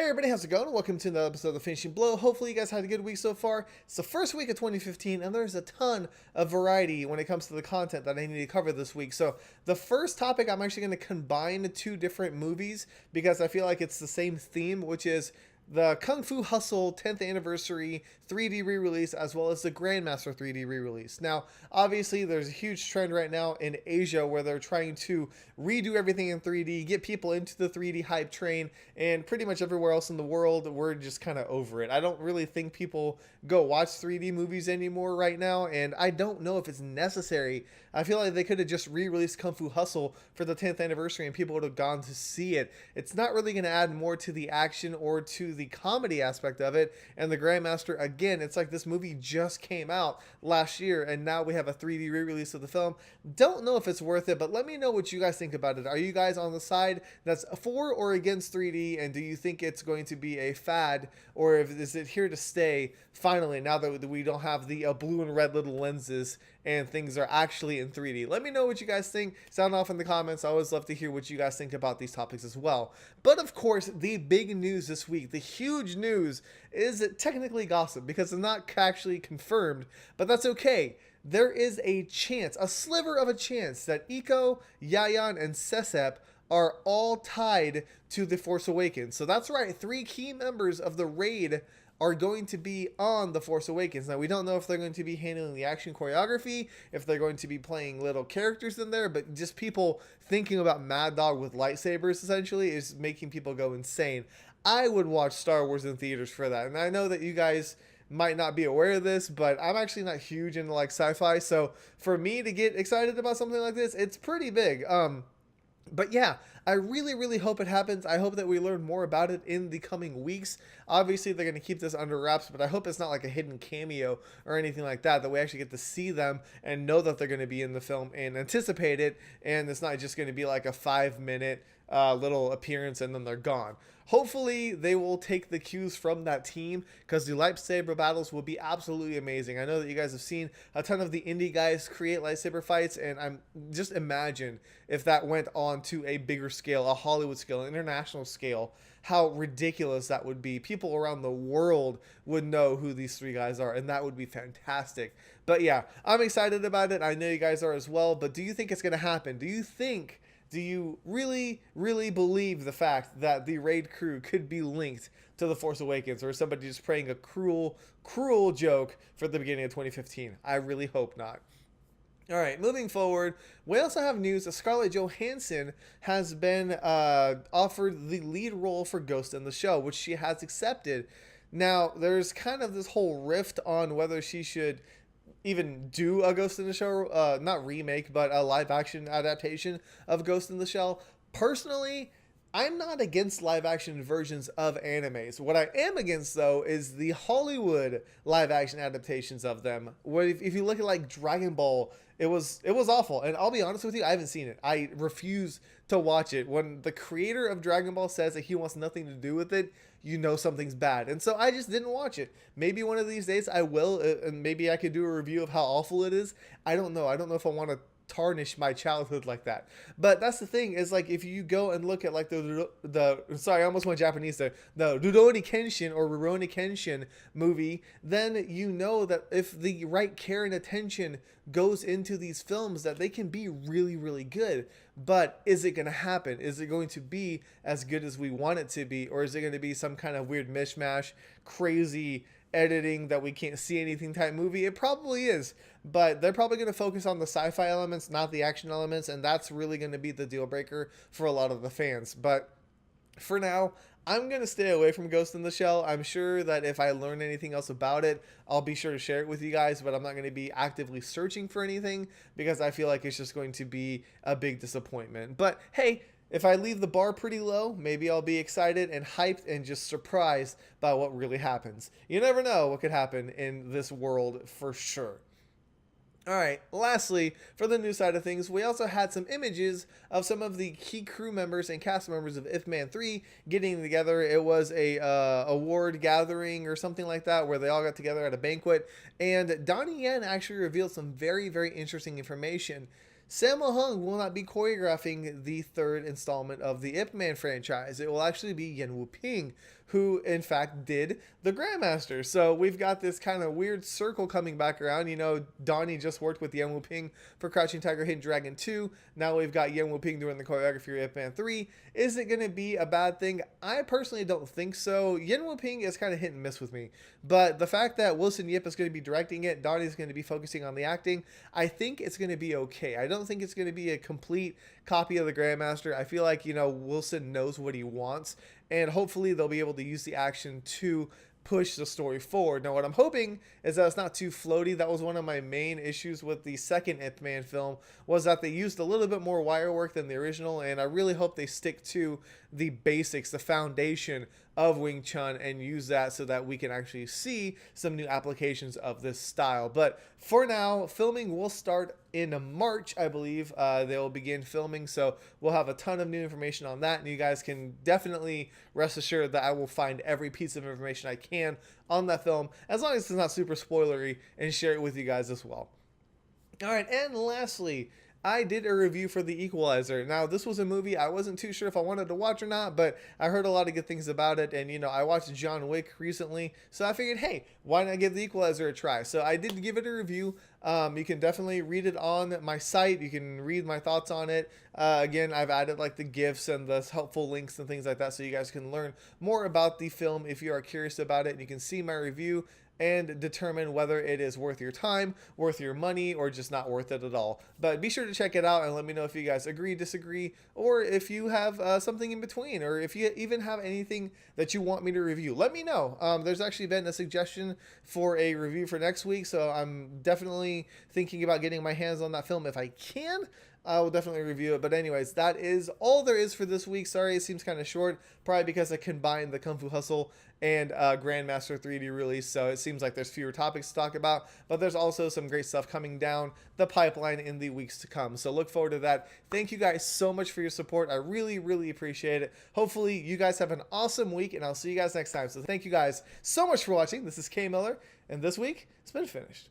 Hey everybody, how's it going? Welcome to another episode of The Finishing Blow. Hopefully you guys had a good week so far. It's the first week of 2015 and there's a ton of variety when it comes to the content that I need to cover this week. So the first topic, I'm actually going to combine two different movies because I feel like it's the same theme, which is the Kung Fu Hustle 10th anniversary 3D re-release as well as the Grandmaster 3D re-release. Now, obviously there's a huge trend right now in Asia where they're trying to redo everything in 3D, get people into the 3D hype train, and pretty much everywhere else in the world, we're just kind of over it. I don't really think people go watch 3D movies anymore right now, and I don't know if it's necessary. I feel like they could have just re-released Kung Fu Hustle for the 10th anniversary and people would have gone to see it. It's not really going to add more to the action or to the comedy aspect of it. And the Grandmaster, again, it's like this movie just came out last year and now we have a 3D re-release of the film. Don't know if it's worth it, but let me know what you guys think about it. Are you guys on the side that's for or against 3D, and do you think it's going to be a fad, or is it here to stay finally now that we don't have the blue and red little lenses and things are actually in 3D? Let me know what you guys think. Sound off in the comments. I always love to hear what you guys think about these topics as well. But of course, the big news this week, the huge news, is technically gossip because it's not actually confirmed, but that's okay. There is a chance, a sliver of a chance, that Iko, Yayan, and Sesep are all tied to the Force Awakens. So that's right, 3 key members of the raid are going to be on the Force Awakens. Now, we don't know if they're going to be handling the action choreography, if they're going to be playing little characters in there, but just people thinking about Mad Dog with lightsabers, essentially, is making people go insane. I would watch Star Wars in theaters for that, and I know that you guys might not be aware of this, but I'm actually not huge into like sci-fi, so for me to get excited about something like this, it's pretty big. But yeah, I really hope it happens. I hope that we learn more about it in the coming weeks. Obviously, they're going to keep this under wraps, but I hope it's not like a hidden cameo or anything like that, that we actually get to see them and know that they're going to be in the film and anticipate it, and it's not just going to be like a 5-minute little appearance and then they're gone. Hopefully they will take the cues from that team because the lightsaber battles will be absolutely amazing. I know that you guys have seen a ton of the indie guys create lightsaber fights, and I'm just imagine if that went on to a bigger scale, a Hollywood scale, an international scale, how ridiculous that would be. People around the world would know who these 3 guys are, and that would be fantastic. But yeah, I'm excited about it. I know you guys are as well, but do you think it's going to happen? Do you really believe the fact that the raid crew could be linked to The Force Awakens, or is somebody just playing a cruel joke for the beginning of 2015? I really hope not. All right, moving forward, we also have news that Scarlett Johansson has been offered the lead role for Ghost in the Shell, which she has accepted. Now, there's kind of this whole rift on whether she should even do a Ghost in the Shell, not remake, but a live action adaptation of Ghost in the Shell. Personally, I'm not against live action versions of animes. What I am against, though, is the Hollywood live action adaptations of them. Where if you look at like Dragon Ball, it was awful. And I'll be honest with you, I haven't seen it. I refuse to watch it. When the creator of Dragon Ball says that he wants nothing to do with it, you know something's bad. And so I just didn't watch it. Maybe one of these days I will, and maybe I could do a review of how awful it is. I don't know. I don't know if I want to tarnish my childhood like that. But that's the thing, is like if you go and look at like the sorry, I almost went Japanese there, the Rurouni Kenshin or Rurouni Kenshin movie, then you know that if the right care and attention goes into these films, that they can be really good. But is it going to happen? Is it going to be as good as we want it to be, or is it going to be some kind of weird mishmash, crazy editing that we can't see anything type movie? It probably is, but they're probably going to focus on the sci-fi elements, not the action elements, and that's really going to be the deal breaker for a lot of the fans. But for now, I'm going to stay away from Ghost in the Shell. I'm sure that if I learn anything else about it, I'll be sure to share it with you guys, but I'm not going to be actively searching for anything because I feel like it's just going to be a big disappointment. But hey, if I leave the bar pretty low, maybe I'll be excited and hyped and just surprised by what really happens. You never know what could happen in this world for sure. Alright, lastly, for the news side of things, we also had some images of some of the key crew members and cast members of Ip Man 3 getting together. It was a award gathering or something like that where they all got together at a banquet, and Donnie Yen actually revealed some very interesting information. Sammo Hung will not be choreographing the third installment of the Ip Man franchise. It will actually be Yen Wu Ping, who in fact did the Grandmaster. So we've got this kind of weird circle coming back around. You know, Donnie just worked with Yen Wu Ping for Crouching Tiger, Hidden Dragon 2. Now we've got Yen Wu Ping doing the choreography for Ip Man 3. Is it going to be a bad thing? I personally don't think so. Yen Wu Ping is kind of hit and miss with me. But the fact that Wilson Yip is going to be directing it, Donnie's going to be focusing on the acting, I think it's going to be okay. I don't think it's going to be a complete copy of the Grandmaster. I feel like, you know, Wilson knows what he wants, and hopefully they'll be able to use the action to push the story forward. Now, what I'm hoping is that it's not too floaty. That was one of my main issues with the second Ip Man film, was that they used a little bit more wire work than the original, and I really hope they stick to the basics, the foundation of Wing Chun, and use that so that we can actually see some new applications of this style. But for now, filming will start in March, I believe. They'll begin filming, so we'll have a ton of new information on that, and you guys can definitely rest assured that I will find every piece of information I can on that film, as long as it's not super spoilery, and share it with you guys as well. All right, and lastly, I did a review for The Equalizer. Now, this was a movie I wasn't too sure if I wanted to watch or not, but I heard a lot of good things about it, and, you know, I watched John Wick recently, so I figured, hey, why not give The Equalizer a try? So I did give it a review. You can definitely read it on my site. You can read my thoughts on it. Again, I've added like the GIFs and the helpful links and things like that, so you guys can learn more about the film if you are curious about it, and you can see my review and determine whether it is worth your time, worth your money, or just not worth it at all. But be sure to check it out and let me know if you guys agree, disagree, or if you have something in between, or if you even have anything that you want me to review. Let me know. There's actually been a suggestion for a review for next week, so I'm definitely thinking about getting my hands on that film if I can. I will definitely review it. But anyways, that is all there is for this week. Sorry, it seems kind of short, probably because I combined the Kung Fu Hustle and Grandmaster 3D release, so it seems like there's fewer topics to talk about, but there's also some great stuff coming down the pipeline in the weeks to come, so look forward to that. Thank you guys so much for your support. I really, really appreciate it. Hopefully, you guys have an awesome week, and I'll see you guys next time. So thank you guys so much for watching. This is K Miller, and this week, it's been finished.